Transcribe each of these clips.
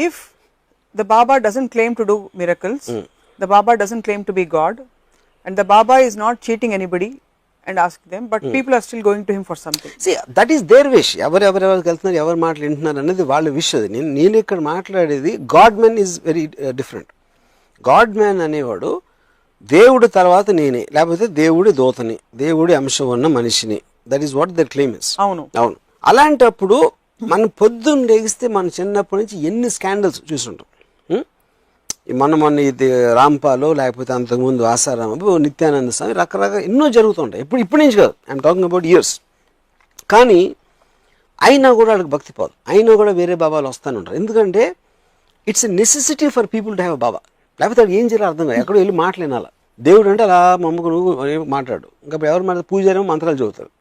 if the Baba doesn't claim to do miracles, the Baba doesn't claim to be God, and the Baba is not cheating anybody and asking them, but people are still going to him for something. See, that is their wish. ఎవరెవరికి వెళ్తున్నారు, ఎవరు మాటలు వింటున్నారు అనేది వాళ్ళ wish. అది నేను ఇక్కడ మాట్లాడేది God man is very different. God man అనేవాడు దేవుడి తర్వాత నేనే, లేకపోతే దేవుడి దూతని, దేవుడి అంశం ఉన్న మనిషిని. That is what their claim is. అవును. అలాంటప్పుడు మనం పొద్దున్న లేగిస్తే మన చిన్నప్పటి నుంచి ఎన్ని స్కాండల్స్ చూసుంటాం. మొన్న ఇది రాంపాలో, లేకపోతే అంతకుముందు ఆసారామ, నిత్యానంద స్వామి, రకరకాల ఎన్నో జరుగుతుంటాయి. ఇప్పుడు నుంచి కాదు, ఐఎమ్ టాకింగ్ అబౌట్ ఇయర్స్. కానీ అయినా కూడా వాళ్ళకి భక్తి పోదు, అయినా కూడా వేరే బాబాలు వస్తూనే ఉంటారు. ఎందుకంటే it's a necessity for people to have baba. లేకపోతే అది ఏం చేయాలో అర్థం కాదు. ఎక్కడో వెళ్ళి మాట్లాడాల. దేవుడు అంటే అలా మమ్మకు నువ్వు మాట్లాడు. ఇంకా ఎవరు మాట పూజారేమో మంత్రాలు చదువుతారు.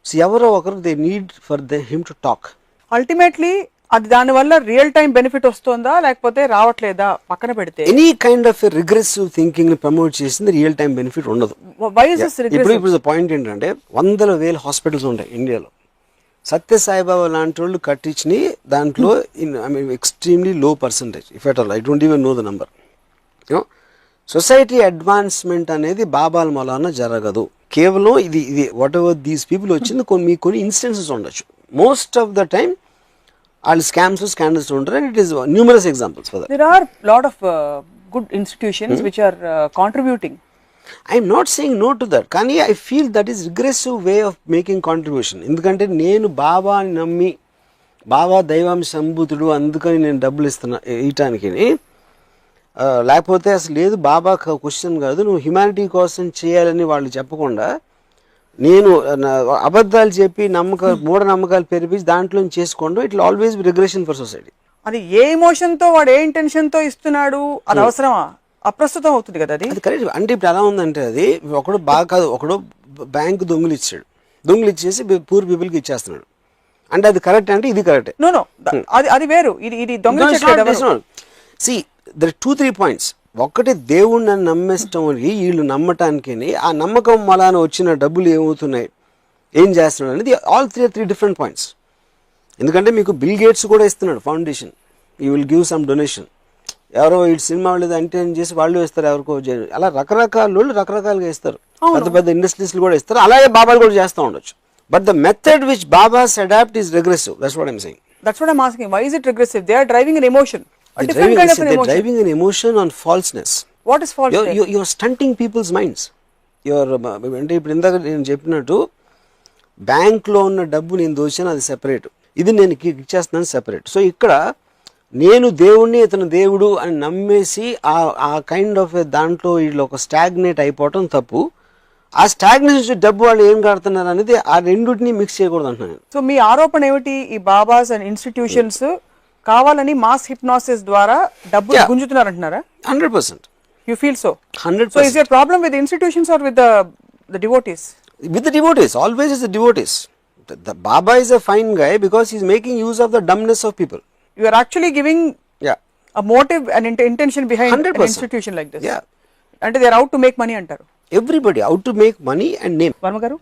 సో ఎవరో ఒకరు they need for him to talk. Ultimately అది దానివల్ల రియల్ టైం బెనిఫిట్ వస్తుందా లేకపోతే రావట్లేదా పక్కన పెడితే, any kind of regressive thinking ని ప్రమోట్ చేసింది రియల్ టైం బెనిఫిట్ ఉండదు. ఇప్పుడు పాయింట్ ఏంటంటే 100,000 హాస్పిటల్స్ ఉంటాయి ఇండియాలో. సత్యసాయిబాబా లాంటి వాళ్ళు కట్టించి దాంట్లో ఎక్స్ట్రీమ్లీ లో percentage, if at all, I don't even know the number. Society advancement అనేది బాబాల మూలాన జరగదు. కేవలం ఇది వాట్ ఎవర్ దీస్ పీపుల్ వచ్చింది కొన్ని ఇన్స్టెన్సెస్ ఉండొచ్చు. మోస్ట్ ఆఫ్ ద టైమ్ వాళ్ళు స్కాండల్స్ ఉంటారు. And it is numerous examples for that. There are lot of good institutions which are contributing. I am not saying no to that. కానీ I feel that is regressive way of making contribution. ఎందుకంటే నేను బాబాని నమ్మి, బాబా దైవాంశ సంభూతుడు అందుకని నేను డబ్బులు ఇవ్వటానికి, లేకపోతే అసలు లేదు బాబా క్వశ్చన్ కాదు, నువ్వు హ్యుమానిటీ కోసం చేయాలని వాళ్ళు చెప్పకుండా నేను అబద్ధాలు చెప్పి మూఢనమ్మకాలు పెరిపించి దాంట్లో చేసుకోండి. It will always be regression for society. అది ఏ ఎమోషన్ తో వాడు ఏ ఇంటెన్షన్ తో ఇస్తున్నాడు అది అవసరమా? అప్రస్తుతం అవుతుంది కదా అది. కరెక్ట్. అంటే ఇప్పుడు ఎలా ఉందంటే అది ఒకడు బాగా కాదు, ఒకడు బ్యాంకు దొంగలు ఇచ్చేసి పూర్ పీపుల్కి ఇచ్చేస్తున్నాడు. అంటే అది కరెక్ట్ అంటే ఇది కరెక్ట్? నో అది వేరు, ఇది దొంగ. See there are 2-3 points. ఒకటి దేవుణ్ణి నమ్మేస్తాం, వీళ్ళు నమ్మటానికి ఆ నమ్మకం వలన వచ్చిన డబ్బులు ఏమవుతున్నాయి, ఏం చేస్తున్నాడు అనేది ఆల్ త్రీ డిఫరెంట్ పాయింట్స్. ఎందుకంటే మీకు బిల్ గేట్స్ కూడా ఇస్తున్నాడు foundation, you will give some donation. ఎవరో ఈ సినిమా వాళ్ళు ఎంటర్టైన్ చేసి వాళ్ళు ఇస్తారు, ఎవరికో అలా రకరకాల వాళ్ళు రకరకాలుగా ఇస్తారు. పెద్ద పెద్ద ఇండస్ట్రీస్లు కూడా ఇస్తారు. అలాగే బాబాలు కూడా చేస్తూ ఉండొచ్చు. But the method which babas adopt is regressive. That's what I'm saying. That's what I'm asking. Why is it regressive? They are driving an emotion. A different driving, kind of an they're emotion. driving an emotion on falseness. What is false? You're stunting people's minds. అంటే ఇప్పుడు ఇందాక నేను చెప్పినట్టు బ్యాంక్లో ఉన్న డబ్బు నేను దోచాను, అది సెపరేట్, ఇది నేను ఇచ్చేస్తున్నాను సెపరేట్. సో ఇక్కడ నేను దేవుణ్ణి, ఇతను దేవుడు అని నమ్మేసి ఆ కైండ్ ఆఫ్ దాంట్లో వీళ్ళు ఒక స్టాగ్నేట్ అయిపోవటం తప్పు. ఆ స్టాగ్నేషన్ డబ్బు వాళ్ళు ఏం కడుతున్నారు అనేది ఆ రెండుటిని మిక్స్ చేయకూడదు అంటున్నాను. సో మీ ఆరోపణ ఏమిటి? ఈ బాబాస్ అండ్ ఇన్స్టిట్యూషన్స్ కావాలని మాస్ హిప్నాసిస్ ద్వారా డబ్బు గుంజుతున్నారు అంటున్నారా? 100%. You feel so? 100%. So is there a problem with the institutions or with the devotees? With the devotees, always is the devotees. The Baba is a fine guy because he is making use of the dumbness of people. You are actually giving a motive and intention behind 100%. An institution like this. Yeah. And they are out to make money antaru. Everybody out to make money and name. Varma garu,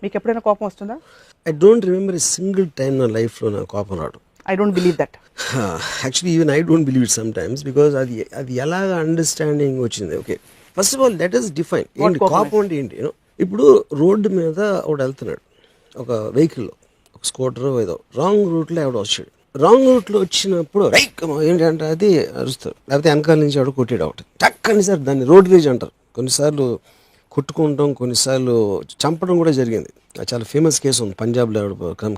meeku eppudaina కోపం వస్తుందా? I don't remember a single time in my life lo na కోపం రాదు. I don't believe that. Actually even I don't believe it sometimes because అది ఎలాగా understanding వచ్చింది. Okay, first of all let us define ఏంటి కోపం అంటే ఏంటి. ఇప్పుడు రోడ్డు మీద ఒకడు వెళ్తున్నాడు, ఒక వెహికల్లో, ఒక స్కూటర్ ఏదో రాంగ్ రూట్లో ఎవడో వచ్చాడు. రాంగ్ రూట్లో వచ్చినప్పుడు ఏంటంటే అది అరుస్తారు, లేకపోతే వెనకాల నుంచి ఎవడో కొట్టాడు ఒకటి టక్కని సార్, దాన్ని రోడ్ రేజ్ అంటారు. కొన్నిసార్లు కొట్టుకుంటాం, కొన్నిసార్లు చంపడం కూడా జరిగింది. చాలా ఫేమస్ కేసు ఉంది పంజాబ్లో,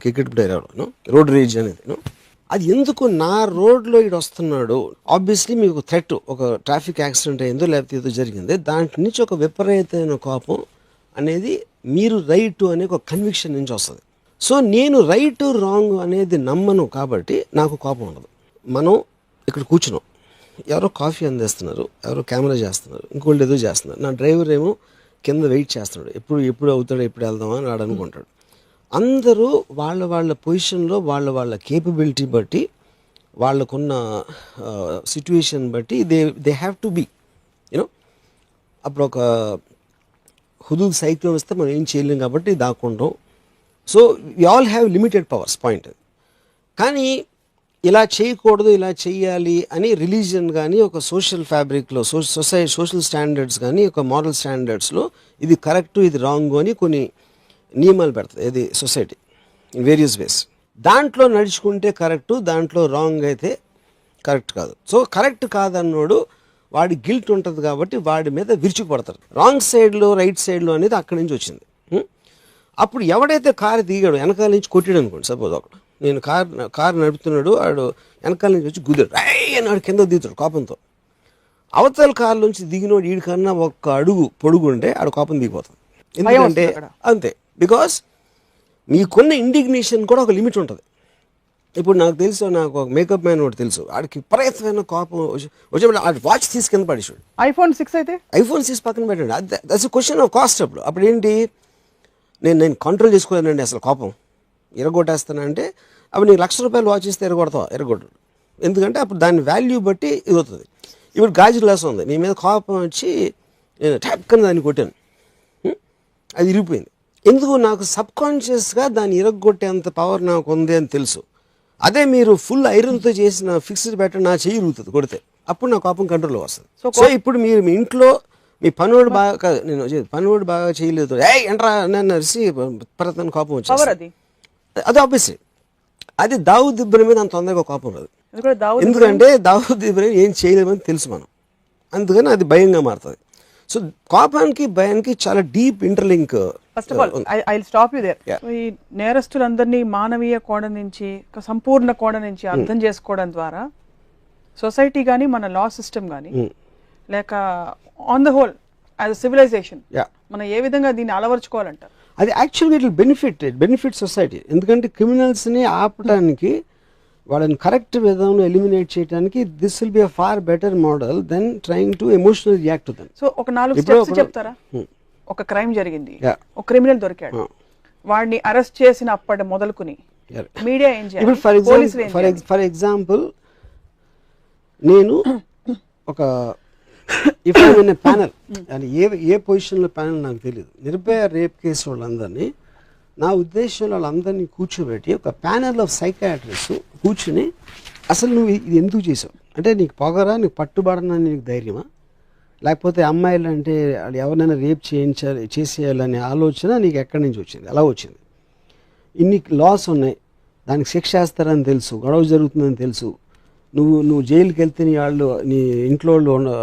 క్రికెట్ ప్లేయర్ ఎవడో రోడ్ రేజ్ అనేది. అది ఎందుకు నా రోడ్లో ఇటు వస్తున్నాడు, ఆబ్వియస్లీ మీకు థ్రెట్, ఒక ట్రాఫిక్ యాక్సిడెంట్ అయిందో లేకపోతే ఏదో జరిగింది, దాంట్ నుంచి ఒక విపరీతమైన కోపం అనేది మీరు రైట్ అనే ఒక కన్విక్షన్ నుంచి వస్తుంది. సో నేను రైట్ రాంగ్ అనేది నమ్మను కాబట్టి నాకు కోపం ఉండదు. మనం ఇక్కడ కూర్చున్నాం, ఎవరో కాఫీ అందిస్తున్నారు, ఎవరో కెమెరా చేస్తున్నారు, ఇంకోళ్ళు ఏదో చేస్తున్నారు, నా డ్రైవర్ ఏమో కింద వెయిట్ చేస్తున్నాడు, ఎప్పుడు అవుతాడో ఎప్పుడు వెళ్దామా అని వాడు అనుకుంటాడు. అందరూ వాళ్ళ పొజిషన్లో వాళ్ళ కేపబిలిటీ బట్టి, వాళ్ళకున్న సిచ్యువేషన్ బట్టి they have to be you know. అప్పుడు ఒక హుదూద్ సైక్లోన్ వస్తే మనం ఏం చేయలేం కాబట్టి దాక్కుంటాం. So we all have limited powers point. కానీ ఇలా చేయకూడదు ఇలా చెయ్యాలి అని రిలీజియన్ కానీ ఒక సోషల్ ఫ్యాబ్రిక్లో సోషల్ స్టాండర్డ్స్ కానీ ఒక మారల్ స్టాండర్డ్స్లో ఇది కరెక్ట్ ఇది రాంగ్ అని కొన్ని నియమాలు పెడతాయి ఇది సొసైటీ ఇన్ వేరియస్ వేస్. దాంట్లో నడుచుకుంటే కరెక్టు, దాంట్లో రాంగ్ అయితే కరెక్ట్ కాదు. సో కరెక్ట్ కాదన్నోడు వాడి గిల్ట్ ఉంటుంది కాబట్టి వాడి మీద విరుచుకుపడతారు. రాంగ్ సైడ్లో రైట్ సైడ్లో అనేది అక్కడి నుంచి వచ్చింది. అప్పుడు ఎవడైతే కారు దిగాడు వెనకాల నుంచి కొట్టాడు అనుకోండి, సపోజ్ ఒకడు నేను కారు నడుపుతున్నాడు, వాడు వెనకాల నుంచి వచ్చి గుద్దాడు అని వాడు కింద దిగుతాడు కోపంతో. అవతల కారు నుంచి దిగినోడు వీడికన్నా ఒక్క అడుగు పొడుగుంటే ఆడు కోపం దిగిపోతుంది. ఎందుకంటే అంతే, బికాస్ మీకున్న ఇండిగ్నేషన్ కూడా ఒక లిమిట్ ఉంటుంది. ఇప్పుడు నాకు తెలుసు, నాకు ఒక మేకప్ మ్యాన్ ఒకటి తెలుసు, ఆడికి విపరీతమైన కోపం వచ్చేప్పుడు ఆడి వాచ్ తీసి కింద పడేసాడు. iPhone 6 అయితే iPhone 6 పక్కన పెట్టండి, దట్స్ క్వశ్చన్ ఆఫ్ కాస్ట్. అప్పుడు ఏంటి, నేను కంట్రోల్ చేసుకోలేనండి అసలు కోపం ఎరగొట్టేస్తానంటే అప్పుడు నీకు ₹1,00,000 వాచ్ ఇస్తే ఎరగొట్టడు. ఎందుకంటే అప్పుడు దాని వాల్యూ బట్టి ఇది అవుతుంది. ఇప్పుడు గాజు గ్లాస్ ఉంది, నీ మీద కోపం వచ్చి నేను టక్కని దాన్ని కొట్టాను, అది ఇరిగిపోయింది. ఎందుకు, నాకు సబ్కాన్షియస్గా దాన్ని ఇరగొట్టేంత పవర్ నాకు ఉంది అని తెలుసు. అదే మీరు ఫుల్ ఐరన్తో చేసిన ఫిక్స్డ్ పెట్టండి, నా చెయ్యి ఇరుగుతుంది కొడితే, అప్పుడు నా కోపం కంట్రోల్లో వస్తుంది. సో ఇప్పుడు మీరు మీ ఇంట్లో మీ పనివాడు బాగా నేను పనివాడు బాగా చేయలేదు ఎంట్రా నన్ను అరిసి ప్రతన కోపం వచ్చేది, అది ఆబ్వియస్లీ అది దావూద్ ఇబ్రహీం మీద అంత తొందరగా కోపం రాదు. ఎందుకంటే దావూద్ ఇబ్రహీం ఏం చేయలేమని తెలుసు మనం, అందుకని అది భయంగా మారుతుంది. సో కోపానికి భయానికి చాలా deep interlink. First of all I will stop you there. ఈ నేరస్తులందరినీ మానవీయ కోణం నుంచి, సంపూర్ణ కోణం నుంచి అర్థం చేసుకోవడం ద్వారా సొసైటీ కానీ మన లా సిస్టమ్ కానీ లేక on the whole as a civilization మనం ఏ విధంగా దీన్ని అలవర్చుకోవాలంటారు? అది యాక్చువల్గా ఇట్ బెనిఫిట్ సొసైటీ. ఎందుకంటే క్రిమినల్స్ని ఆపడానికి, వాళ్ళని కరెక్ట్ విధంలో ఎలిమినేట్ చేయడానికి this will be a far better model then trying to emotional react to them. So ఒక 4 స్టెప్స్ చెప్తారా? ఒక క్రైమ్ జరిగింది, ఒక క్రిమినల్ దొరికాడు, వాడిని అరెస్ట్ చేసిన అప్పటి మొదలుకుని మీడియా ఏం చేయాలి? ఫర్ ఎగ్జాంపుల్ నేను ఒక if I in a panel, అని ఏ పొజిషన్లో ప్యానల్ నాకు తెలియదు, నిర్భయ రేప్ కేసు వాళ్ళందరినీ నా ఉద్దేశంలో వాళ్ళందరినీ కూర్చోబెట్టి ఒక ప్యానల్ ఆఫ్ సైకాట్రిస్ట్ కూర్చుని అసలు నువ్వు ఇది ఎందుకు చేసావు, అంటే నీకు పొగరా, నీకు పట్టుబడనని నీకు ధైర్యమా, లేకపోతే అమ్మాయిలు అంటే ఎవరినైనా రేప్ చేసేయాలనే ఆలోచన నీకు ఎక్కడి నుంచి వచ్చింది, ఎలా వచ్చింది, ఇన్ని లాస్ ఉన్నాయి, దానికి శిక్ష వేస్తారని తెలుసు, గొడవ జరుగుతుందని తెలుసు, నువ్వు జైలుకి వెళ్తే నీ ఇంట్లో వాళ్ళు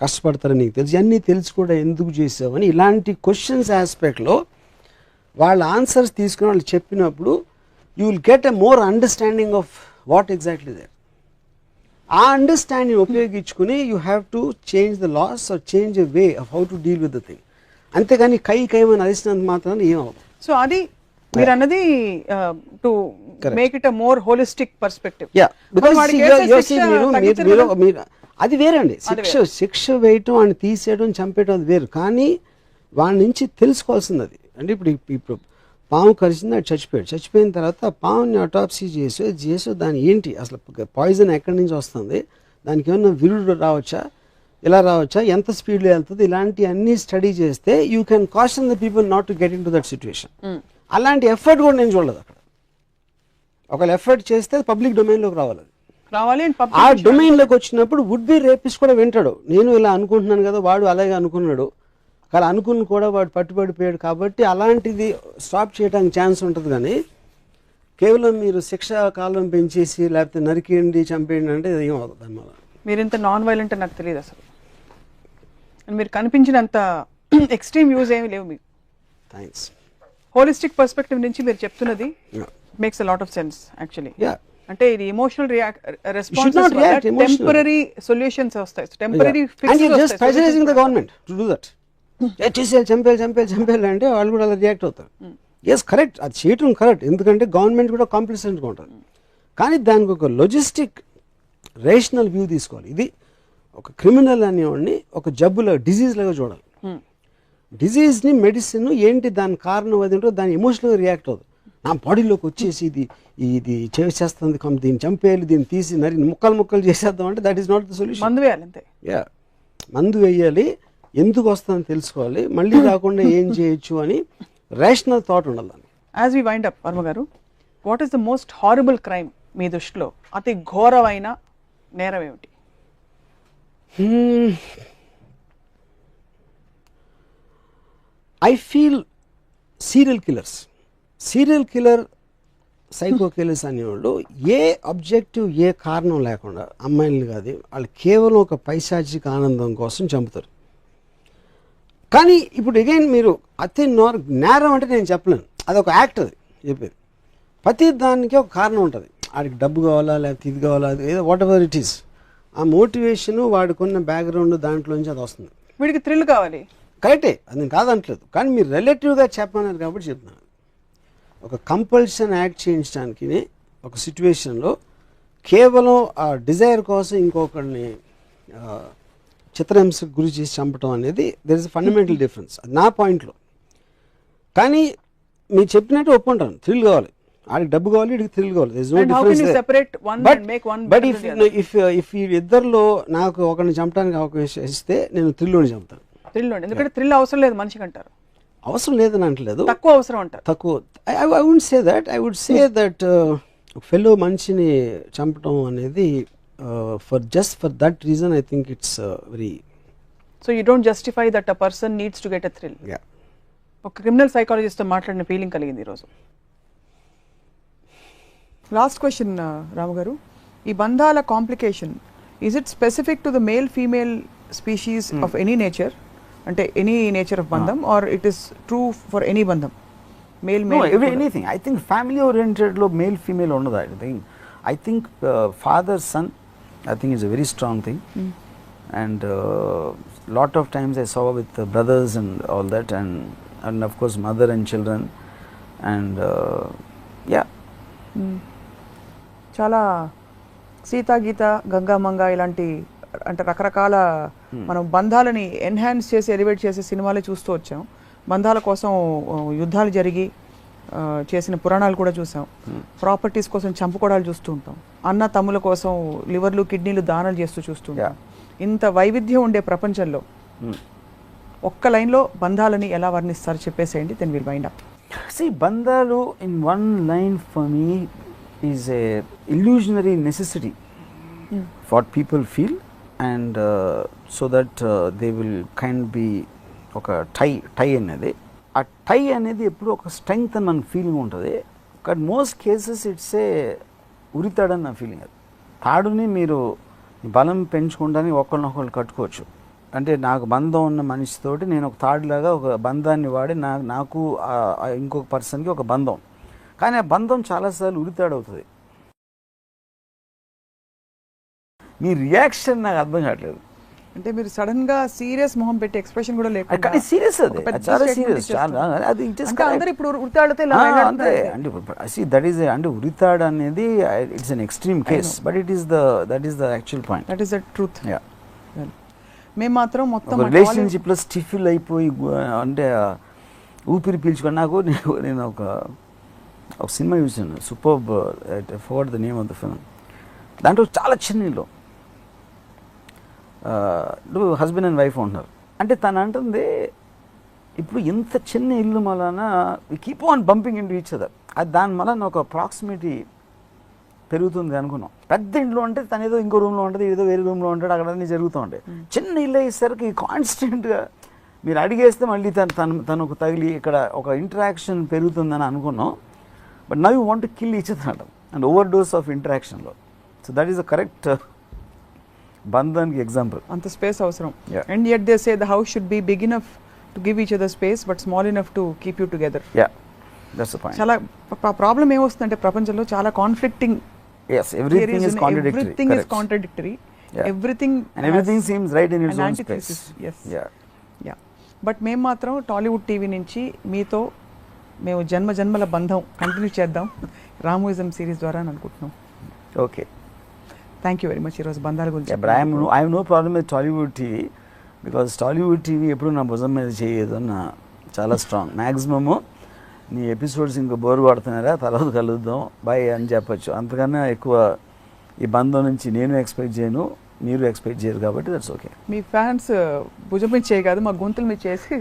కష్టపడతారని నీకు తెలుసు, అన్నీ తెలుసు కూడా ఎందుకు చేసావని ఇలాంటి క్వశ్చన్స్ ఆస్పెక్ట్లో వాళ్ళ ఆన్సర్స్ తీసుకుని వాళ్ళు చెప్పినప్పుడు you will get a more understanding of what exactly there. ఆ అండర్స్టాండింగ్ ఉపయోగించుకుని you have to change the laws or change a way of how to deal with the thing. అంతేగాని కైమని అరిసినంత మాత్రాన ఏమవుతుంది. సో అది మీరు అన్నది to make it a more holistic perspective. అది వేరండి, శిక్ష వేయటం వాడిని తీసేయడం చంపేయడం అది వేరు, కానీ వాడి నుంచి తెలుసుకోవాల్సింది అది. అంటే ఇప్పుడు పాము కరిచింది, అది చచ్చిపోయిన తర్వాత పాముని అటాప్సీ చేసి దాని ఏంటి అసలు పాయిజన్ ఎక్కడి నుంచి వస్తుంది, దానికి ఏమన్నా విరుడు రావచ్చా, ఇలా రావచ్చా, ఎంత స్పీడ్లో వెళ్తుంది, ఇలాంటి అన్ని స్టడీ చేస్తే you can caution the people not to get in to that situation. అలాంటి ఎఫర్ట్ కూడా నేను చూడలేదు అక్కడ. ఒకవేళ ఎఫర్ట్ చేస్తే పబ్లిక్ డొమైన్లోకి రావాలి. ఆ డొమైన్లోకి వచ్చినప్పుడు వుడ్ బి రేపిస్ట్ కూడా వింటాడు, నేను ఇలా అనుకుంటున్నాను కదా, వాడు అలాగే అనుకున్నాడు, కానీ అనుకుని కూడా వాడు పట్టుబడిపోయాడు, కాబట్టి అలాంటిది స్టాప్ చేయడానికి ఛాన్స్ ఉంటుంది. కానీ కేవలం మీరు శిక్షా కాలం పెంచేసి లేకపోతే నరికేయండి చంపేయండి అంటే ఏం అవుతుంది దానివల్ల. మీరు ఇంత నాన్ వైలెంట్ అని నాకు తెలియదు అసలు, మీరు కనిపించినంత ఎక్స్ట్రీమ్ యూజ్ ఏమి లేవు మీకు. థ్యాంక్స్. హోలిస్టిక్ పర్స్పెక్టివ్ నుంచి మీరు చెప్తున్నది makes a lot of sense actually. అంటే ఇది ఎమోషనల్ రెస్పాన్సెస్ వల్ల టెంపరరీ సొల్యూషన్స్ వస్తాయి, టెంపరరీ ఫిక్సెస్ వస్తాయి. Pressurising the government to do that. చంపేయాలి అంటే వాళ్ళు కూడా అలా రియాక్ట్ అవుతారు. ఎస్ కరెక్ట్, అది చేయటం కరెక్ట్, ఎందుకంటే గవర్నమెంట్ కూడా కాంప్లిసెంట్గా ఉంటుంది. కానీ దానికి ఒక లాజిస్టిక్ రేషనల్ వ్యూ తీసుకోవాలి. ఇది ఒక క్రిమినల్ అనేవాడిని ఒక జబ్బులో డిజీజ్ లాగా చూడాలి. డిజీజ్ని మెడిసిన్ ఏంటి దాని కారణం అది ఏంటో దాని ఎమోషనల్గా రియాక్ట్ అవుతుంది. నా బాడీలోకి వచ్చేసి ఇది చేసేస్తుంది, దీన్ని చంపేయాలి, దీన్ని తీసి ముక్కలు చేసేద్దాం అంటే that is not the solution. మందు వేయాలి అంతే. మందు వేయాలి, ఎందుకు వస్తుందని తెలుసుకోవాలి, మళ్ళీ రాకుండా ఏం చేయొచ్చు అని రేషనల్ థాట్ ఉండాలి. As we wind up, Varma గారు, what is the most horrible crime మీ దృష్టిలో అతి ఘోరమైన నేరం ఏమిటి? I feel serial killer psycho killers అనేవాళ్ళు ఏ అబ్జెక్టివ్, ఏ కారణం లేకుండా అమ్మాయిలు కాదు, వాళ్ళు కేవలం ఒక పైశాచిక ఆనందం కోసం చంపుతారు. కానీ ఇప్పుడు అగైన్ మీరు అతి నేరం అంటే నేను చెప్పలేను, అదొక యాక్ట్, అది చెప్పేది. ప్రతి దానికి ఒక కారణం ఉంటుంది. వాడికి డబ్బు కావాలా, లేకపోతే ఇది కావాలా, ఏదో వాట్ ఎవర్ ఇట్ ఈస్, ఆ మోటివేషను వాడుకున్న బ్యాక్గ్రౌండ్ దాంట్లోంచి అది వస్తుంది. వీడికి థ్రిల్ కావాలి, కరెక్టే, అది నేను కాదంటలేదు. కానీ మీరు రిలేటివ్గా చెప్పన్నారు కాబట్టి చెప్తున్నాను. ఒక కంపల్షన్ యాక్ట్ చేయించడానికి ఒక సిచ్యువేషన్లో కేవలం ఆ డిజైర్ కోసం ఇంకొకరిని చిత్రహింసకు గురి చేసి చంపడం అనేది there is a fundamental difference, అది నా పాయింట్లో. కానీ మీరు చెప్పినట్టు ఒప్పుకుంటాను, థ్రిల్ కావాలి, ఆడికి డబ్బు కావాలి, వీడికి థ్రిల్ కావాలి. ఇఫ్ ఈ ఇద్దరిలో నాకు ఒకరిని చంపడానికి అవకాశం ఇస్తే నేను థ్రిల్లోని చంపుతాను. ఎందుకంటే థ్రిల్ అవసరం లేదు మనిషికి అంటారు. అవసరం లేదని అంటలేదు, తక్కువ అవసరం అంటారు. తక్కువ. I would say that fellow మనిషిని చంపడం అనేది for that reason I think it's very. So you don't justify that a person needs to get a thrill. ఒక క్రిమినల్ సైకాలజిస్ట్తో మాట్లాడిన ఫీలింగ్ కలిగింది ఈరోజు. లాస్ట్ క్వశ్చన్ రాము గారు, ఈ బంధాల complication is it specific to the male female species of any nature, అంటే any nature of bandham, or it is true for any bandham? Male anything. I think family ఓరియంటెడ్లో మేల్ ఫీమేల్ ఉండదు. I think father son I think it's a very strong thing, and lot of times I saw with brothers and all that, and of course mother and children, and yeah. చాలా సీత గీత గంగామంగ ఇలాంటి అంటే రకరకాల మనం బంధాలని enhance చేసి elevate చేసే సినిమాలే చూస్తూ వచ్చాం. బంధాల కోసం యుద్ధాలు జరిగి చేసిన పురాణాలు కూడా చూసాం. ప్రాపర్టీస్ కోసం చంపుకోవడాలు చూస్తూ ఉంటాం. అన్న తమ్ముల కోసం లివర్లు కిడ్నీలు దానాలు చేస్తూ చూస్తూ ఉంటాం. ఇంత వైవిధ్యం ఉండే ప్రపంచంలో ఒక్క లైన్లో బంధాలని ఎలా వర్ణిస్తారు చెప్పేసేయండి, దెన్ విల్ వైండ్ అప్. బంధాలు in one line for me is a illusionary necessity what people feel, and so that they will kind be ఒక టై అనేది, ఆ టై అనేది ఎప్పుడు ఒక స్ట్రెంగ్త్ అని మన ఫీలింగ్ ఉంటుంది. But most cases it's a ఉరితాడని నా ఫీలింగ్. అది తాడుని మీరు బలం పెంచుకుంటానికి ఒకరినొకరు కట్టుకోవచ్చు. అంటే నాకు బంధం ఉన్న మనిషితోటి నేను ఒక తాడులాగా ఒక బంధాన్ని వాడి నాకు ఇంకొక పర్సన్కి ఒక బంధం, కానీ ఆ బంధం చాలాసార్లు ఉరితాడవుతుంది. మీ రియాక్షన్ నాకు అర్థం కావట్లేదు. అంటే మీరు సడన్ గా సీరియస్ మొహం పెట్టి ఎక్స్ప్రెషన్ కూడా లేకుండా సీరియస్, అది చాలా సీరియస్. అది అందరూ ఇప్పుడు ఉరితాడితే అంతే అంటే దట్ ఈస్ అంటే ఉరితాడు అనేది it's an extreme case, but that is the actual point, that is the truth. మేము మాత్రం మొత్తం రిలేషన్షిప్ లో స్టిఫిల్ అయిపోయి అంటే ఊపిరి పీల్చుకొని నేను ఒక సినిమా చూసాను, superb, forgot the name of the film. దాంట్లో చాలా చిన్న ఇల్లు, హస్బెండ్ అండ్ వైఫ్ ఉంటున్నారు. అంటే తను అంటుంది ఇప్పుడు ఇంత చిన్న ఇల్లు వలన we keep on bumping into each other, అది దాని వలన ఒక ప్రాక్సిమిటీ పెరుగుతుంది అనుకున్నాం. పెద్ద ఇంట్లో అంటే తను ఏదో ఇంకో రూమ్లో ఉంటుంది, ఏదో వేరే రూమ్లో ఉంటాడు, అక్కడ అన్నీ జరుగుతూ ఉంటాయి. చిన్న ఇల్లు అయ్యేసరికి కాన్స్టెంట్గా మీరు అడిగేస్తే మళ్ళీ తనకు తగిలి ఇక్కడ ఒక ఇంటరాక్షన్ పెరుగుతుందని అనుకున్నాం. But now you want to kill each other and overdose of ఇంటరాక్షన్లో. So that is the correct బంధానికి ఎగ్జాంపుల్. అంత స్పేస్ అవసరం. And yet they say the house should be big enough to give each other space but small enough to keep you together. Yeah, that's the point. చాలా problem ఏమొస్తుందంటే ప్రపంచంలో చాలా conflicting. Yes, everything is contradictory. Everything is contradictory. Yeah. Everything seems right in its own space. Yes. Yeah. But మేము మాత్రం Tollywood TV నుంచి మీతో మేము జన్మల బంధం కంటిన్యూ చేద్దాం రామోయిజం సిరీస్ ద్వారా అని అనుకుంటున్నాం. Okay, thank you very much ఈరోజు బంధాల గురించి. I have no problem with Tollywood TV because Tollywood TV ఎప్పుడు నా భుజం మీద చేయదు నా చాలా స్ట్రాంగ్. మ్యాక్సిమము నీ ఎపిసోడ్స్ ఇంకా బోర్ కొడుతున్నారా, తర్వాత కలుద్దాం బాయ్ అని చెప్పచ్చు. అంతకన్నా ఎక్కువ ఈ బంధం నుంచి నేను ఎక్స్పెక్ట్ చేయను, మీరు ఎక్స్పెక్ట్ చేయరు, కాబట్టి దట్స్ ఓకే. మీ ఫ్యాన్స్ భుజం మీద చేయ కాదు మా గొంతుల మీద చేసి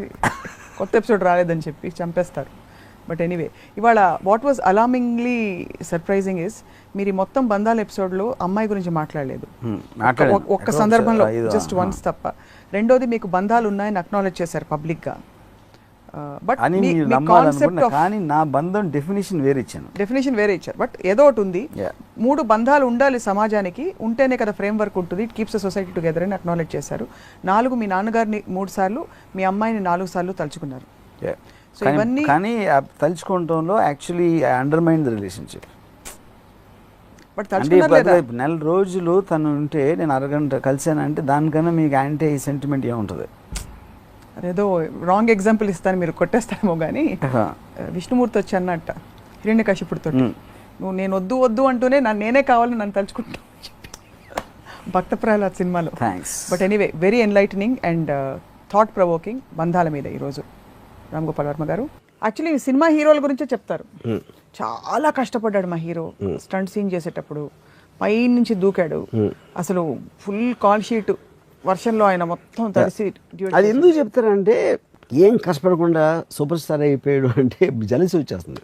కొత్త ఎపిసోడ్ రాలేదని చెప్పి చంపేస్తారు. బట్ ఎనీవే, ఇవాళ what was alarmingly surprising is మీరు ఈ మొత్తం బంధాల ఎపిసోడ్లో అమ్మాయి గురించి మాట్లాడలేదు ఒక్క సందర్భంలో, జస్ట్ వన్స్ తప్ప. రెండోది మీకు బంధాలు ఉన్నాయని అక్నాలెడ్జ్ చేశారు పబ్లిక్గా. బట్ కాన్సెప్ట్ ఆఫ్ కానీ నా బంధం డెఫినేషన్ వేరే ఇచ్చారు. బట్ ఏదో ఒకటి ఉంది, 3 బంధాలు ఉండాలి సమాజానికి, ఉంటేనే కదా ఫ్రేమ్ వర్క్ ఉంటుంది, it keeps a society together అని అక్నాలెడ్జ్ చేశారు. 4 మీ నాన్నగారిని 3 సార్లు, మీ అమ్మాయిని 4 సార్లు తలుచుకున్నారు. సో ఇవన్నీ కానీ తలుచుకోవడంలో actually undermine the relationship. But తలుచుకున్నారు నెల రోజులు తను ఉంటే నేను అరగంట కలిసానంటే దానికన్నా మీకు యాంటీ సెంటిమెంట్ ఏముంటుంది? అదేదో రాంగ్ ఎగ్జాంపుల్ ఇస్తాను మీరు కొట్టేస్తారేమో కానీ విష్ణుమూర్తి వచ్చి అన్నట్ట హిరణ్యకశిపుడితో, నువ్వు నేను వద్దు అంటూనే నేనే కావాలని నన్ను తలుచుకుంటా భక్త ప్రహ్లాద్ సినిమాలో. But anyway, very enlightening and thought provoking బంధాల మీద ఈరోజు రామ్ గోపాల్ వర్మ గారు. యాక్చువల్లీ సినిమా హీరోల గురించే చెప్తారు. చాలా కష్టపడ్డాడు మా హీరో స్టంట్ సీన్ చేసేటప్పుడు, పై నుంచి దూకాడు, అసలు ఫుల్ కాల్ షీట్ వర్షంలో ఆయన మొత్తం తడిసి. అది ఎందుకు చెప్తారంటే ఏం కష్టపడకుండా సూపర్ స్టార్ అయిపోయాడు అంటే జలసి వచ్చేస్తుంది.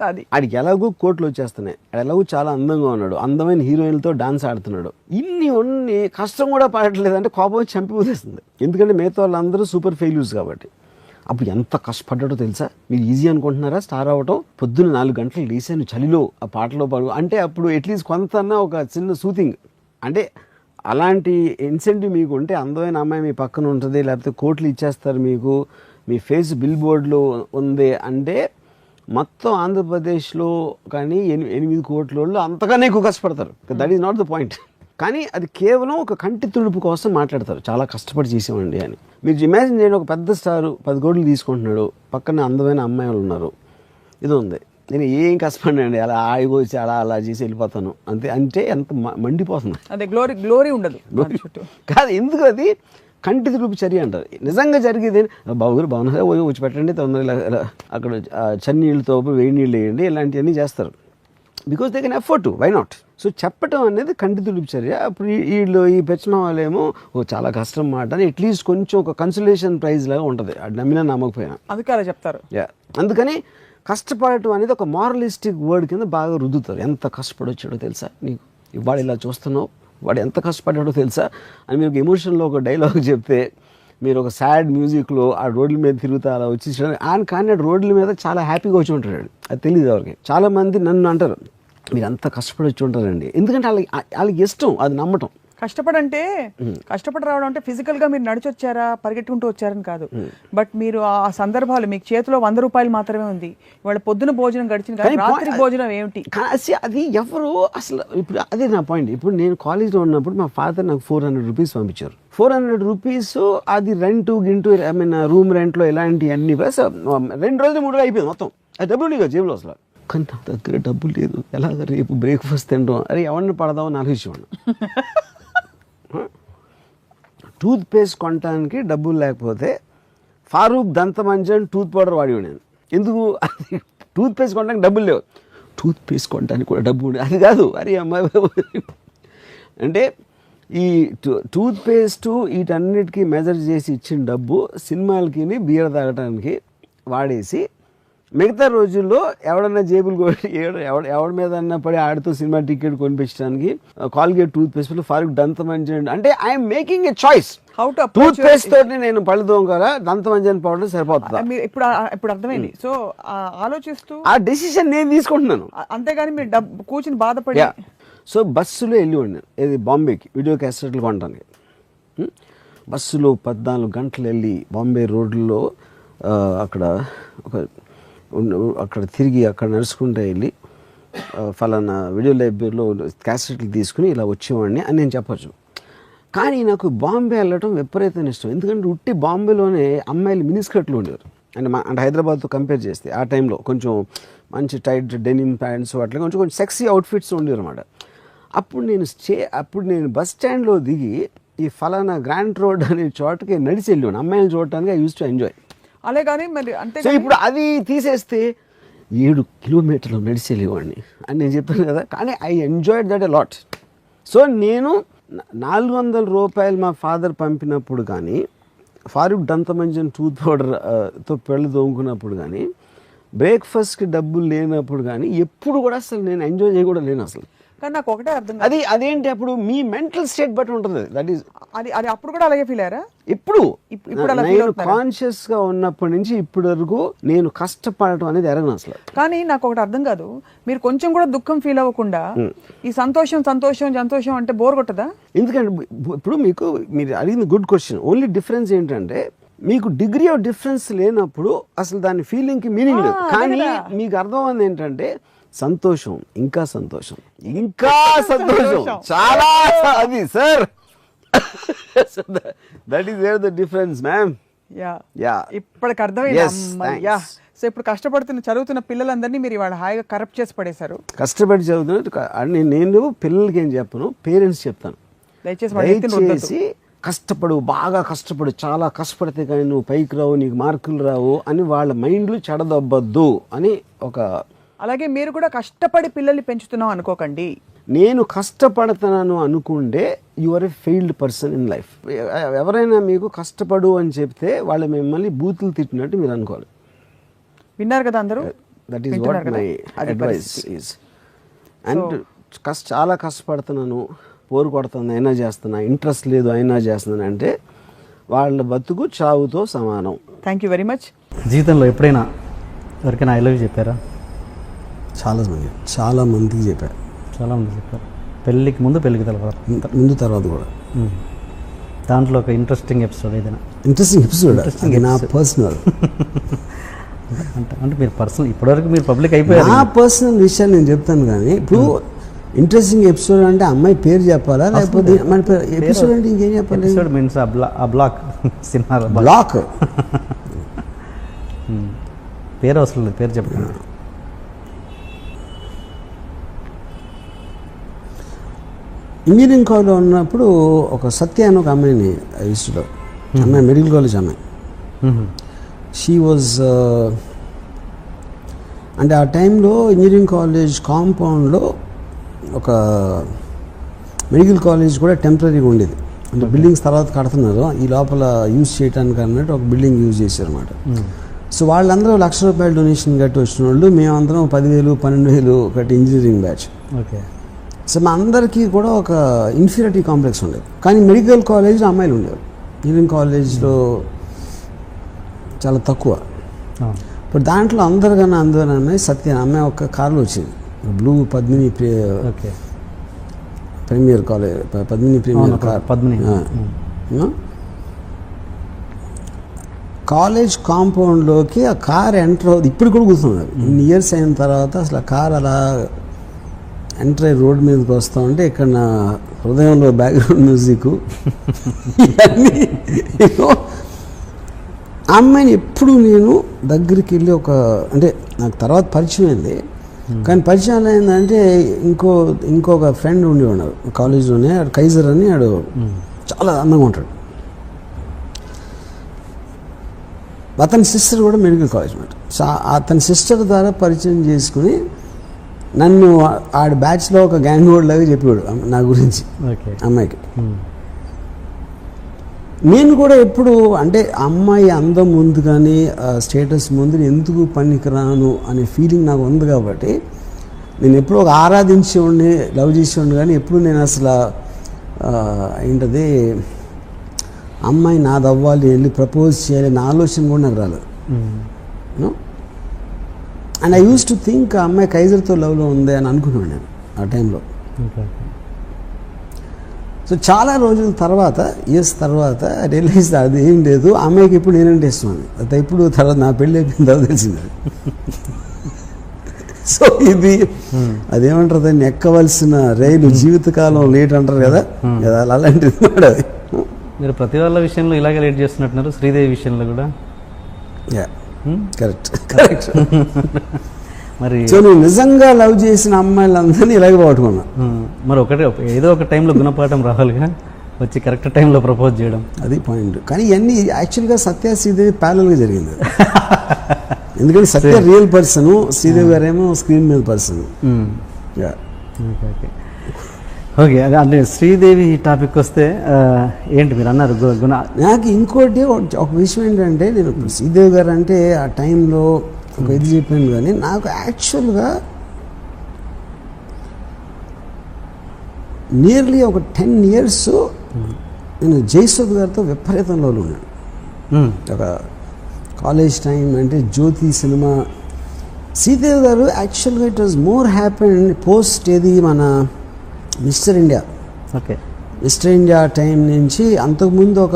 అది ఆడికి ఎలాగో కోట్లు వచ్చేస్తున్నాయి, ఎలాగో చాలా అందంగా ఉన్నాడు, అందమైన హీరోయిన్లతో డాన్స్ ఆడుతున్నాడు, ఇన్ని కష్టం కూడా పడట్లేదు అంటే కోపం వచ్చి చంపిపోతేస్తుంది. ఎందుకంటే మిగతా వాళ్ళందరూ సూపర్ ఫెయిల్యూర్స్ కాబట్టి. అప్పుడు ఎంత కష్టపడ్డాడో తెలుసా? మీరు ఈజీ అనుకుంటున్నారా స్టార్ అవ్వటం? పొద్దున్న 4 గంటలు లేసాను చలిలో ఆ పాటలో పాడు అంటే అప్పుడు అట్లీస్ట్ కొంతన్నా ఒక చిన్న సూతింగ్ అంటే అలాంటి ఇన్సెంటివ్ మీకు ఉంటే అందమైన అమ్మాయి మీ పక్కన ఉంటుంది, లేకపోతే కోట్లు ఇచ్చేస్తారు మీకు, మీ ఫేస్ బిల్ బోర్డులో ఉంది అంటే మొత్తం ఆంధ్రప్రదేశ్లో కానీ 8 కోట్ల వాళ్ళు అంతగానే ఎక్కువ కష్టపడతారు. That is not the point. కానీ అది కేవలం ఒక కంటి తుడుపు కోసం మాట్లాడతారు, చాలా కష్టపడి చేసామండి అని. మీరు ఇమాజిన్ చేయండి, ఒక పెద్ద స్టారు 10 కోట్లు తీసుకుంటున్నాడు, పక్కన అందమైన అమ్మాయిలు ఉన్నారు, ఇది ఉంది, నేను ఏం కష్టపడినండి అలా ఆగిపోయి అలా చేసి వెళ్ళిపోతాను అంతే అంటే ఎంత మండిపోతుంది. అదే గ్లోరీ ఉండదు కాదు, ఎందుకు అది కంటి తుడుపు చర్య అంటారు. నిజంగా జరిగేది బాబుగారు బాగున్నారా వచ్చి పెట్టండి, తొందరగా అక్కడ చన్నీళ్ళతో వేడి నీళ్ళు వేయండి, ఇలాంటివన్నీ చేస్తారు. Because they can afford to, why not? So చెప్పటం అనేది కంటి తుడుపు చర్య. అప్పుడు వీళ్ళు ఈ పెచ్చిన వాళ్ళేమో చాలా కష్టం మాట అని అట్లీస్ట్ కొంచెం ఒక కన్సలేషన్ ప్రైజ్ లాగా ఉంటుంది, అది నమ్మినా నమ్మకపోయినా. అందుకే అలా చెప్తారు. అందుకని కష్టపడటం అనేది ఒక మారలిస్టిక్ వర్డ్ కింద బాగా రుద్దుతారు. ఎంత కష్టపడొచ్చాడో తెలుసా నీకు, ఇవాళ ఇలా చూస్తున్నావు, వాడు ఎంత కష్టపడ్డాడో తెలుసా అని మీరు ఎమోషన్లో ఒక డైలాగ్ చెప్తే, మీరు ఒక సాడ్ మ్యూజిక్లో ఆ రోడ్ల మీద తిరుగుతా అలా వచ్చి ఆయన కానీ రోడ్ల మీద చాలా హ్యాపీగా వచ్చి ఉంటాడు, అది తెలియదు ఎవరికి. చాలామంది నన్ను అంటారు మీరు అంత కష్టపడి వచ్చి ఉంటారండి, ఎందుకంటే వాళ్ళకి ఇష్టం అది నమ్మటం. కష్టపడి రావడం అంటే ఫిజికల్ గా మీరు నడిచొచ్చారా పరిగెట్టుకుంటూ వచ్చారని కాదు, బట్ మీరు ఆ సందర్భాలు మీకు చేతిలో 100 రూపాయలు మాత్రమే ఉంది, వాళ్ళ పొద్దున భోజనం గడిచిన రాత్రి భోజనం ఏమిటి అది ఎవరు అసలు. ఇప్పుడు అదే నా పాయింట్. ఇప్పుడు నేను కాలేజ్లో ఉన్నప్పుడు మా ఫాదర్ నాకు 400 రూపీస్ పంపించారు. 400 రూపీస్ అది రెంట్ గింటూ ఐ మీన్ రూమ్ రెంట్లో ఇలాంటివన్నీ 2 రోజులు 3 రోజులు అయిపోయింది మొత్తం. అది డబ్బులు నీకు జేబులో అసలు, కానీ నా దగ్గర డబ్బులు లేదు, ఎలాగ రేపు బ్రేక్ఫాస్ట్ తింటాం, అరే ఎవరిని పడదామని ఆలోచించేవాడిని. టూత్ పేస్ట్ కొనడానికి డబ్బులు లేకపోతే ఫారూక్ దంతమంజన్ టూత్ పౌడర్ వాడేవాడు నేను. ఎందుకు? అది టూత్ పేస్ట్ కొనడానికి డబ్బులు లేవు, టూత్ పేస్ట్ కొనడానికి కూడా డబ్బు ఉండేది. అది కాదు, అరే అమ్మాయి అంటే ఈ టూత్ పేస్టు వీటన్నిటికీ మెజర్ చేసి ఇచ్చిన డబ్బు సినిమాలకి బియర్ తాగడానికి వాడేసి, మిగతా రోజుల్లో ఎవడన్నా జేబులు ఎవడి మీద అన్నా పడి ఆడుతూ సినిమా టికెట్ కొనిపించడానికి Colgate toothpaste Farooq Dantmanjan అంటే I'm making a choice. Toothpaste తోటి నేను పళ్ళు తోముకోవాలా, దంతమంజన్ పౌడర్ సరిపోతుంది. ఇప్పుడు అర్థమైంది. సో ఆలోచిస్తూ ఆ డెసిషన్ నేను తీసుకుంటున్నాను, అంతేగాని మీరు కూర్చుని బాధపడి. సో బస్సులో వెళ్ళి ఉన్నాను ఏది బాంబేకి వీడియో క్యాసెట్లు కొనడానికి. బస్సులో 14 గంటలు వెళ్ళి బాంబే రోడ్లలో అక్కడ తిరిగి అక్కడ నడుచుకుంటూ వెళ్ళి ఫలానా వీడియో లైబ్రరీలో క్యాసెట్లు తీసుకుని ఇలా వచ్చేవాడిని అని నేను చెప్పచ్చు. కానీ నాకు బాంబే వెళ్ళడం విపరీతమైన ఇష్టం. ఎందుకంటే ఉట్టి బాంబేలోనే అమ్మాయిలు మినిస్కర్ట్లు ఉండేవారు. అంటే హైదరాబాద్తో కంపేర్ చేస్తే ఆ టైంలో కొంచెం మంచి టైట్ డెనిమ్ ప్యాంట్స్ అట్లా కొంచెం సెక్సీ అవుట్ఫిట్స్ ఉండేవారు అన్నమాట. అప్పుడు నేను బస్ స్టాండ్లో దిగి ఈ ఫలానా గ్రాండ్ రోడ్ అనే చోటకి నడిచి వెళ్ళాను అమ్మాయిలు చూడటానికి. I use to enjoy. అలా కానీ మరి అంటే సో ఇప్పుడు అది తీసేస్తే 7 కిలోమీటర్లు నడిచి వెళ్ళేవాడిని అని నేను చెప్పాను కదా. కానీ I enjoyed that a lot. So నేను 400 రూపాయలు మా ఫాదర్ పంపినప్పుడు కానీ, ఫారూక్ దంతమంజన్ టూత్ పౌడర్తో పెళ్ళు తోముకున్నప్పుడు కానీ, బ్రేక్ఫాస్ట్కి డబ్బులు లేనప్పుడు కానీ ఎప్పుడు కూడా అసలు నేను ఎంజాయ్ చేయ కూడా లేను అసలు. కానీ నాకు ఒకటే అర్థం అదేంటి అప్పుడు మీ మెంటల్ స్టేట్ బట్టి ఉంటుంది. దట్ ఈస్ అది అప్పుడు కూడా అలాగే ఫీల్ అయ్యారా? ఇప్పుడు అలా నేను కాన్షియస్ గా ఉన్నప్పటి నుంచి ఇప్పటి వరకు నేను కష్టపడటం అనేది ఎరగను అసలు. కానీ నాకు ఒకటి అర్థం కాదు, మీరు కొంచెం కూడా దుఃఖం ఫీల్ అవ్వకుండా ఈ సంతోషం సంతోషం సంతోషం అంటే బోర్ కొట్టదా? ఎందుకంటే ఇప్పుడు మీరు అడిగింది గుడ్ క్వశ్చన్. ఓన్లీ డిఫరెన్స్ ఏంటంటే మీకు డిగ్రీ ఆఫ్ డిఫరెన్స్ లేనప్పుడు అసలు దాని ఫీలింగ్ కి మీనింగ్ లేదు. కానీ మీకు అర్థమైంది ఏంటంటే సంతోషం ఇంకా సంతోషం ఇంకా సంతోషం చాలా అది sir. That is where the difference ma'am. ఇప్పటికి అర్థమైంది. సో ఇప్పుడు కష్టపడుతున్న చదువుతున్న పిల్లలందరినీ మీరు ఇవాళ హాయిగా కరప్ట్ చేసి పడేశారు. కష్టపడి చదువుతున్న నేను పిల్లలకి ఏం చెప్పను, పేరెంట్స్ చెప్తాను, దయచేసి కష్టపడు, బాగా కష్టపడు, చాలా కష్టపడితే కానీ నువ్వు పైకి రావు, నీకు మార్కులు రావు అని వాళ్ళ మైండ్లు చెడదొబ్బద్దు అని ఒక. అలాగే మీరు కూడా కష్టపడి పిల్లల్ని పెంచుతున్నాం అనుకోకండి. నేను కష్టపడుతున్నాను అనుకుంటే you are a failed person in life. ఎవరైనా మీకు కష్టపడు అని చెప్తే వాళ్ళు మిమ్మల్ని బూతులు తిట్టినట్టు మీరు అనుకోవాలి. విన్నారు కదా అందరూ? That is what my advice is. And చాలా కష్టపడుతున్నాను, పోరు కొడుతుంది అయినా చేస్తున్నా, ఇంట్రెస్ట్ లేదు అయినా చేస్తున్నాను అంటే వాళ్ళ బతుకు చావుతో సమానం. Thank you very much. జీవితంలో ఎప్పుడైనా ఎవరికైనా ఐ లవ్ యూ చెప్పారా? చాలా మందికి చెప్పారు. చాలామంది చెప్పారు. పెళ్ళికి ముందు, పెళ్ళికి తర్వాత కూడా. దాంట్లో ఒక ఇంట్రెస్టింగ్ ఎపిసోడ్ ఏదైనా? ఇంట్రెస్టింగ్ ఎపిసోడ్ నా పర్సనల్ అంటే మీరు పర్సనల్ ఇప్పటివరకు మీరు పబ్లిక్ అయిపోయారు. నా పర్సనల్ విషయాలు నేను చెప్తాను. కానీ ఇప్పుడు ఇంట్రెస్టింగ్ ఎపిసోడ్ అంటే అమ్మాయి పేరు చెప్పాలా లేకపోతే మన ఎపిసోడ్ అంటే ఇంకేం చెప్పాలి? ఎపిసోడ్ మీన్స్ ఆ బ్లాక్ సినిమా బ్లాక్ పేరు అవసరం లేదు, పేరు చెప్పండి. ఇంజనీరింగ్ కాలేజ్లో ఉన్నప్పుడు ఒక సత్య అని ఒక అమ్మాయిని ఇష్టం. అమ్మాయి మెడికల్ కాలేజ్ అమ్మాయి. షీ వాజ్ అంటే ఆ టైంలో ఇంజనీరింగ్ కాలేజ్ కాంపౌండ్లో ఒక మెడికల్ కాలేజ్ కూడా టెంపరీగా ఉండేది. అంటే బిల్డింగ్స్ తర్వాత కడుతున్నారు, ఈ లోపల యూజ్ చేయడానికి అన్నట్టు ఒక బిల్డింగ్ యూజ్ చేశారు అనమాట. సో వాళ్ళందరూ ₹1,00,000 డొనేషన్ కట్టి వచ్చిన వాళ్ళు, మేమందరం 10,000 12,000 కట్టి ఇంజనీరింగ్ బ్యాచ్. ఓకే. సో మా అందరికీ కూడా ఒక ఇన్ఫీరియారిటీ కాంప్లెక్స్ ఉండేది. కానీ మెడికల్ కాలేజ్లో అమ్మాయిలు ఉండేవారు, ఇంజనీరింగ్ కాలేజ్లో చాలా తక్కువ. ఇప్పుడు దాంట్లో అందరికన్నా అమ్మాయి సత్య అమ్మాయి ఒక కార్లో వచ్చింది, blue Padmini Premier college, Padmini Premier car. College కాంపౌండ్లోకి ఆ కార్ ఎంటర్ అవుతుంది. ఇప్పుడు కూడా కూర్చున్నారు, ఇన్ని ఇయర్స్ అయిన తర్వాత అసలు ఆ కార్ అలా ఎంటర్ అయ్యి రోడ్ మీదకి వస్తూ ఉంటే ఇక్కడ నా హృదయంలో బ్యాక్గ్రౌండ్ మ్యూజిక్ ఆ అమ్మాయిని ఎప్పుడు నేను దగ్గరికి వెళ్ళి అంటే నాకు తర్వాత పరిచయం అయింది. కానీ పరిచయం ఏంటంటే ఇంకొక ఫ్రెండ్ ఉండేవాడు కాలేజ్లోనే, ఆడు కైజర్ అని, ఆడు చాలా అందంగా ఉంటాడు. అతని సిస్టర్ కూడా మెడికల్ కాలేజ్ అన్నమాట. సో అతని సిస్టర్ ద్వారా పరిచయం చేసుకుని నన్ను ఆడ బ్యాచ్లో ఒక గ్యాంగ్ హోల్డ్ లాగా చెప్పాడు నా గురించి అమ్మాయికి. నేను కూడా ఎప్పుడు అంటే అమ్మాయి అందం ముందు కానీ స్టేటస్ ముందు ఎందుకు పనికిరాను అనే ఫీలింగ్ నాకు ఉంది. కాబట్టి నేను ఎప్పుడూ ఒక ఆరాధించేవాడిని, లవ్ చేసేవాడిని. కానీ ఎప్పుడు నేను అసలు ఏంటది అమ్మాయి నాది అవ్వాలి, వెళ్ళి ప్రపోజ్ చేయాలి నా ఆలోచన కూడా నాకు రాలేదు. And I use to think ఆ అమ్మాయి కైజర్తో లవ్లో ఉంది అని అనుకున్నాను నేను ఆ టైంలో. సో చాలా రోజుల తర్వాత, ఇయర్స్ తర్వాత రియలైజ్ అది ఏం లేదు, అమ్మాయికి ఇప్పుడు నేనంటే ఇష్టం అని. అది ఇప్పుడు తర్వాత నా పెళ్ళి అయిపోయిన తర్వాత తెలిసింది. సో ఇది అదేమంటారు, దాన్ని ఎక్కవలసిన రైలు జీవితకాలం లేట్ అంటారు కదా, అలాంటిది అది. మీరు ప్రతి వాళ్ళ విషయంలో ఇలాగే లేట్ చేస్తున్నట్టున్నారు, శ్రీదేవి విషయంలో కూడా. కరెక్ట్. మరి సో నువ్వు నిజంగా లవ్ చేసిన అమ్మాయిలందరినీ ఇలాగే పట్టుకున్నా. మరి ఏదో ఒక టైంలో గుణపాఠం రావాలిగా, వచ్చి కరెక్ట్ టైంలో ప్రపోజ్ చేయడం, అది పాయింట్. కానీ ఇవన్నీ యాక్చువల్గా సత్య శ్రీదేవి ప్యారల్గా జరిగింది. ఎందుకంటే సత్య రియల్ పర్సన్, శ్రీదేవి గారేమో స్క్రీన్ మీద పర్సన్. ఓకే, అంటే శ్రీదేవి టాపిక్ వస్తే ఏంటి మీరు అన్నారు గుణ. నాకు ఇంకోటి ఒక విషయం ఏంటంటే, నేను శ్రీదేవి గారు అంటే ఆ టైంలో ఒక ఇది చెప్పాను. కానీ నాకు యాక్చువల్గా నియర్లీ ఒక 10 years నేను జయసుధ్ గారితో విపరీతంలో ఉన్నాను. ఒక కాలేజ్ టైం అంటే జ్యోతి సినిమా. శ్రీదేవి గారు యాక్చువల్గా it was more happen post ఏది మన mister India. Okay, mister India time నుంచి అంతకుముందు ఒక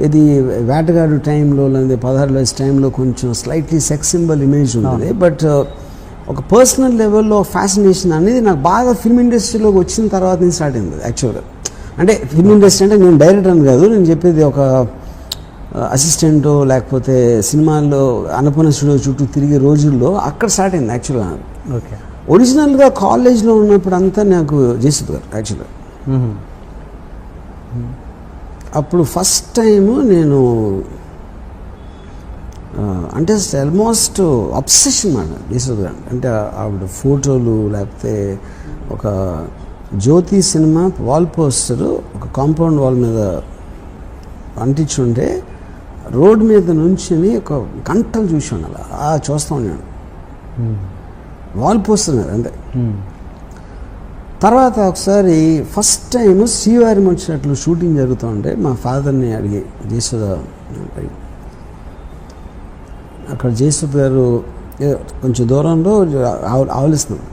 ఇది వేటగాడు టైంలో లేదా 16 వయసు టైంలో కొంచెం స్లైట్లీ సెక్స్ సింబల్ ఇమేజ్ ఉంటుంది. బట్ ఒక పర్సనల్ లెవెల్లో ఫ్యాసినేషన్ అనేది నాకు బాగా ఫిల్మ్ ఇండస్ట్రీలోకి వచ్చిన తర్వాత నుంచి స్టార్ట్ అయింది యాక్చువల్గా. అంటే ఫిల్మ్ ఇండస్ట్రీ అంటే నేను డైరెక్టర్ అని కాదు, నేను చెప్పేది ఒక అసిస్టెంటో లేకపోతే సినిమాల్లో అన్నపూర్ణ స్టూడియో చుట్టూ తిరిగే రోజుల్లో అక్కడ స్టార్ట్ అయింది యాక్చువల్గా. ఓకే, ఒరిజినల్గా కాలేజ్లో ఉన్నప్పుడు అంతా నాకు జయసుధ్ గారు యాక్చువల్గా. అప్పుడు ఫస్ట్ టైము నేను అంటే ఆల్మోస్ట్ అబ్సెషన్ మాట జయసుధ్ గారు అంటే. ఆవిడ ఫోటోలు లేకపోతే ఒక జ్యోతి సినిమా వాల్ పోస్టరు ఒక కాంపౌండ్ వాల్ మీద అంటించుంటే రోడ్ మీద నుంచుని ఒక గంటలు చూసాను అలా చూస్తూ ఉన్నాను. వాల్ పోస్టర్ మీద అంతే. తర్వాత ఒకసారి ఫస్ట్ టైం శ్రీవారి వచ్చినట్లు షూటింగ్ జరుగుతూ ఉంటే మా ఫాదర్ని అడిగి జయసుధ అక్కడ జయసుధ గారు కొంచెం దూరంలో ఆవలిస్తున్నాం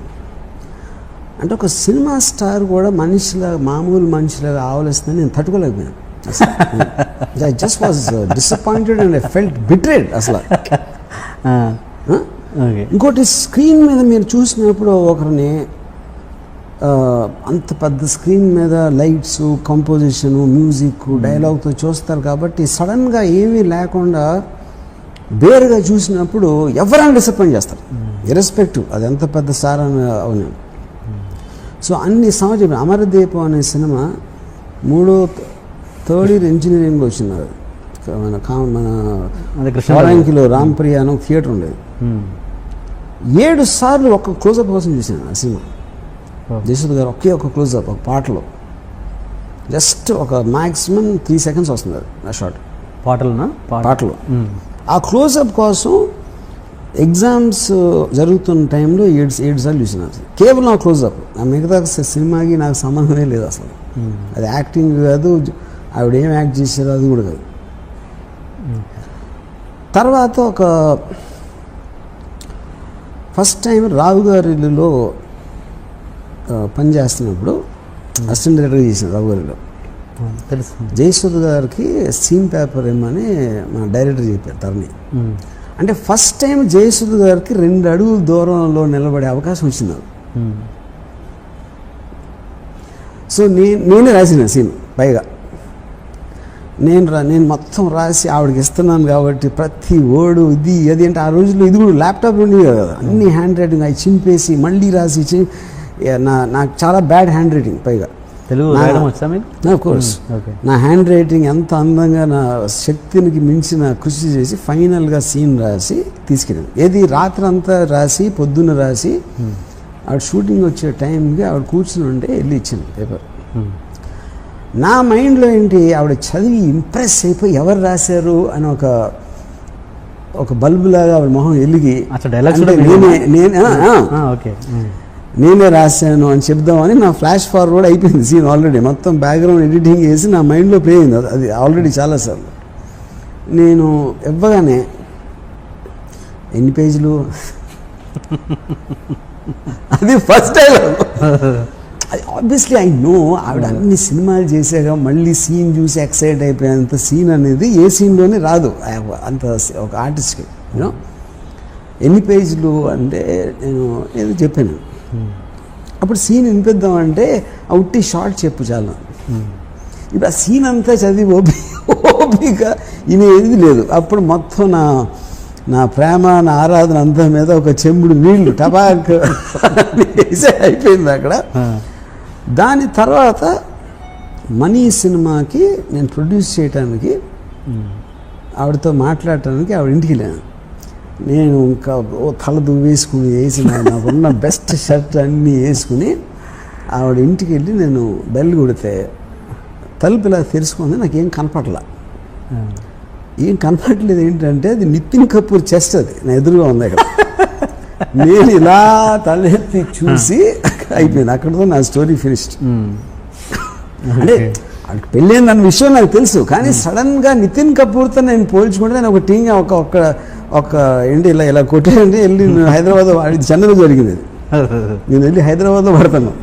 అంటే ఒక సినిమా స్టార్ కూడా మనిషిలాగా మామూలు మనిషిలాగా ఆవలిస్తుందని నేను తట్టుకోలేకపోయాను. I just was disappointed and I felt betrayed అసలు. ఇంకోటి స్క్రీన్ మీద మీరు చూసినప్పుడు ఒకరిని అంత పెద్ద స్క్రీన్ మీద లైట్స్, కంపోజిషను, మ్యూజిక్, డైలాగ్తో చూస్తారు కాబట్టి సడన్గా ఏమీ లేకుండా బేరుగా చూసినప్పుడు ఎవరైనా డిసప్పాయింట్ చేస్తారు, ఇర్రెస్పెక్టివ్ అది ఎంత పెద్ద స్టార్ అని అవును. సో అన్ని సంవత్సరం అమరదీపం అనే సినిమా థర్డ్ ఇయర్ ఇంజనీరింగ్లో వచ్చింది. మన కృష్ణాంకిలో రాంప్రియ అని ఒక థియేటర్ ఉండేది. 7 సార్లు ఒక క్లోజప్ కోసం చూసాను ఆ సినిమా. జయసుధ్ గారు ఒక క్లోజప్ ఒక పాటలో జస్ట్ ఒక మ్యాక్సిమం 3 seconds వస్తుంది అది ఆ షాట్ పాటలో. ఆ క్లోజప్ కోసం ఎగ్జామ్స్ జరుగుతున్న టైంలో 7 సార్లు చూసిన కేవలం ఆ క్లోజప్. ఆ మిగతా సినిమాకి నాకు సంబంధమే లేదు అసలు. అది యాక్టింగ్ కాదు, ఆవిడ ఏం యాక్ట్ చేశారో అది కూడా కాదు. తర్వాత ఒక ఫస్ట్ టైం రావు గారి ఇల్లులో పనిచేస్తున్నప్పుడు అసిస్టెంట్ డైరెక్టర్ చేసిన రావు గారిలో తెలుసు. జయసుధ్ గారికి సీన్ పేపర్ ఏమని మా డైరెక్టర్ చెప్పారు తరుణి. అంటే ఫస్ట్ టైం జయసుధ్ గారికి 2 అడుగుల దూరంలో నిలబడే అవకాశం వచ్చింది. సో నేనే రాసిన సీన్ పైగా నేను మొత్తం రాసి ఆవిడకి ఇస్తున్నాను కాబట్టి ప్రతి వర్డు ఇది అది అంటే ఆ రోజుల్లో ఇది కూడా ల్యాప్టాప్ ఉండేది కదా, అన్ని హ్యాండ్ రైటింగ్ అవి చింపేసి మళ్ళీ రాసి నాకు చాలా బ్యాడ్ హ్యాండ్ రైటింగ్ పైగా తెలుగు రాయడం వచ్చా మీకు? Of course. నా హ్యాండ్ రైటింగ్ ఎంత అందంగా నా శక్తికి మించిన కృషి చేసి ఫైనల్గా సీన్ రాసి తీసుకెళ్ళాను. ఏది రాత్రి అంతా రాసి పొద్దున్న రాసి ఆవిడ షూటింగ్ వచ్చే టైంకి ఆవిడ కూర్చుని ఉంటే వెళ్ళి ఇచ్చింది పేపర్. నా మైండ్లో ఏంటి ఆవిడ చదివి ఇంప్రెస్ అయిపోయి ఎవరు రాశారు అని ఒక బల్బులాగా ఆవిడ మొహం వెలిగి నేనే రాశాను అని చెప్దామని నా ఫ్లాష్ ఫార్వర్డ్ అయిపోయింది సీన్ ఆల్రెడీ. మొత్తం బ్యాక్గ్రౌండ్ ఎడిటింగ్ చేసి నా మైండ్లో ప్లే అయింది అది ఆల్రెడీ చాలాసార్లు. నేను ఇవ్వగానే ఎన్ని పేజీలు అది ఫస్ట్ టైం. అది ఆబ్వియస్లీ ఐ నో ఆవిడ అన్ని సినిమాలు చేశాక మళ్ళీ సీన్ చూసి ఎక్సైట్ అయిపోయేంత సీన్ అనేది ఏ సీన్లోనే రాదు అంత ఒక ఆర్టిస్ట్కి. యూనో ఎన్ని పేజీలు అంటే నేను ఏదో చెప్పాను. అప్పుడు సీన్ వినిపిద్దామంటే ఉట్టి షార్ట్ చెప్పు చాలా. ఇప్పుడు ఆ సీన్ అంతా చదివి ఓపిక ఇనేది లేదు. అప్పుడు మొత్తం నా ప్రేమ నా ఆరాధన అంతా మీద ఒక చెంబుడు నీళ్లు టబాక్ అయిపోయింది అక్కడ. దాని తర్వాత మనీ సినిమాకి నేను ప్రొడ్యూస్ చేయడానికి ఆవిడతో మాట్లాడటానికి ఆవిడ ఇంటికి వెళ్ళాను. నేను ఇంకా తల దువ్వేసుకుని వేసి నాకున్న బెస్ట్ షర్ట్ అన్నీ వేసుకుని ఆవిడ ఇంటికి వెళ్ళి నేను బెల్ కొడితే తలుపు ఇలా తెరుచుకుంది, నాకేం కనపడలా. ఏం కనపడలేదు ఏంటంటే అది నితిన్ కపూర్ చెస్ట్, అది నా ఎదురుగా ఉంది అక్కడ. నేను ఇలా తలెత్తి చూసి అయిపోయింది, అక్కడతో నా స్టోరీ ఫినిష్డ్. అంటే అక్కడికి పెళ్ళైందన్న విషయం నాకు తెలుసు, కానీ సడన్గా నితిన్ కపూర్తో నేను పోల్చుకుంటే నేను ఒక టీంగా ఒక ఏంటి ఇలా కొట్టేయండి వెళ్ళి హైదరాబాద్, చెన్నైలో జరిగింది అది. నేను వెళ్ళి హైదరాబాద్లో పడతాను.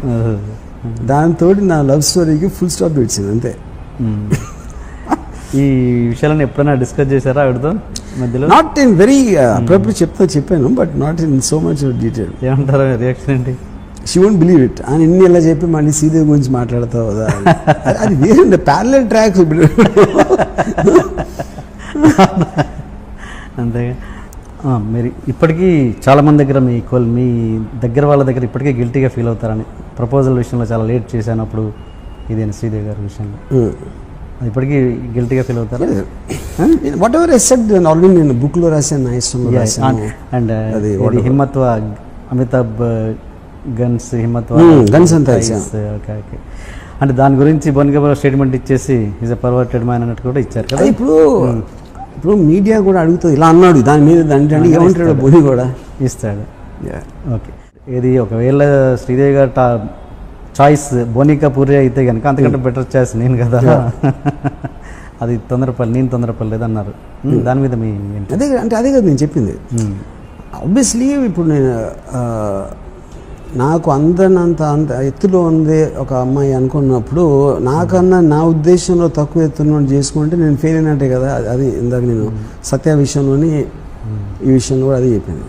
దాంతో నా లవ్ స్టోరీకి ఫుల్ స్టాప్ ఇచ్చింది అంతే. ఈ విషయాలను ఎప్పుడైనా డిస్కస్ చేశారా ఆవిడతో మధ్యలో? నాట్ ఇన్ వెరీ అప్పుడప్పుడు చెప్పాను, but not in so much detail. ఏమంటారు రియాక్షన్ ఏంటి? She won't believe it. అని ఎన్ని ఎలా చెప్పి మళ్ళీ శ్రీదేవి గురించి మాట్లాడతావు కదా, అది వేరే ప్యారలల్ ట్రాక్స్ ఇప్పుడు. అంతేగా. మీరు ఇప్పటికీ చాలామంది దగ్గర మీ దగ్గర వాళ్ళ దగ్గర ఇప్పటికే గిల్టీగా ఫీల్ అవుతారని, ప్రపోజల్ విషయంలో చాలా లేట్ చేశాను అప్పుడు ఇదేనా శ్రీదేవి గారి విషయంలో ఇప్పటికీ గిల్టీగా ఫీల్ అవుతారు? What ever I said already నేను బుక్లో రాశాను, నా ఇష్టంలో రాశాను. అండ్ హిమ్మత్వ అమితాబ్ గన్స్ గన్స్ అంతా ఓకే ఓకే. అంటే దాని గురించి బోనిగా స్టేట్మెంట్ ఇచ్చేసి ఈజ్ ఎ పర్వర్టెడ్ మ్యాన్ అన్నట్టు కూడా ఇచ్చారు కదా. ఇప్పుడు మీడియా కూడా అడుగుతుంది ఇలా అన్నాడు దాని మీద, అంటే ఏమంటాడు బోని కూడా ఇస్తాడు. ఓకే. ఇది ఒకవేళ శ్రీదేవి గారు చాయిస్ బోని కపూరే అయితే కనుక అంతకంటే బెటర్ చాయిస్ నేను కదా. అది నేను తొందరపడలేదు అన్నారు. దాని మీద మీ అదే కదా నేను చెప్పింది. ఆబ్వియస్లీ ఇప్పుడు నేను నాకు అంత ఎత్తులో ఉంది ఒక అమ్మాయి అనుకున్నప్పుడు, నాకన్నా నా ఉద్దేశంలో తక్కువ ఎత్తులో చేసుకుంటే నేను ఫెయిల్ అయినట్టే కదా. అది ఇందాక నేను సత్య విషయంలోని ఈ విషయంలో కూడా అదే చెప్పింది.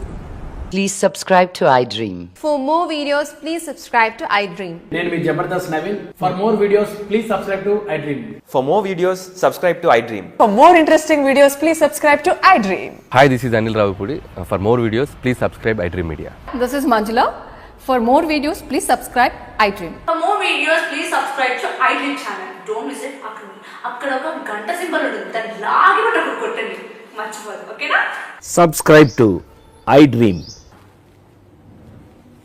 Please subscribe to iDream. For more videos, please subscribe to iDream. నేను మీ Jabardasth Naveen. For more videos, please subscribe to iDream. For more videos, subscribe to iDream. For more interesting videos, please subscribe to iDream. Hi, this is Anil Ravipudi. For more videos, please subscribe iDream Media. This is Manjula. For more videos, please subscribe iDream. For more videos, please subscribe to iDream channel. Don't miss it. అక్కడ ఒక గంట symbol ఉంటుంది, దాన్ని లాగి కొట్టండి, మర్చిపోదు. ఓకేనా? Subscribe to iDream.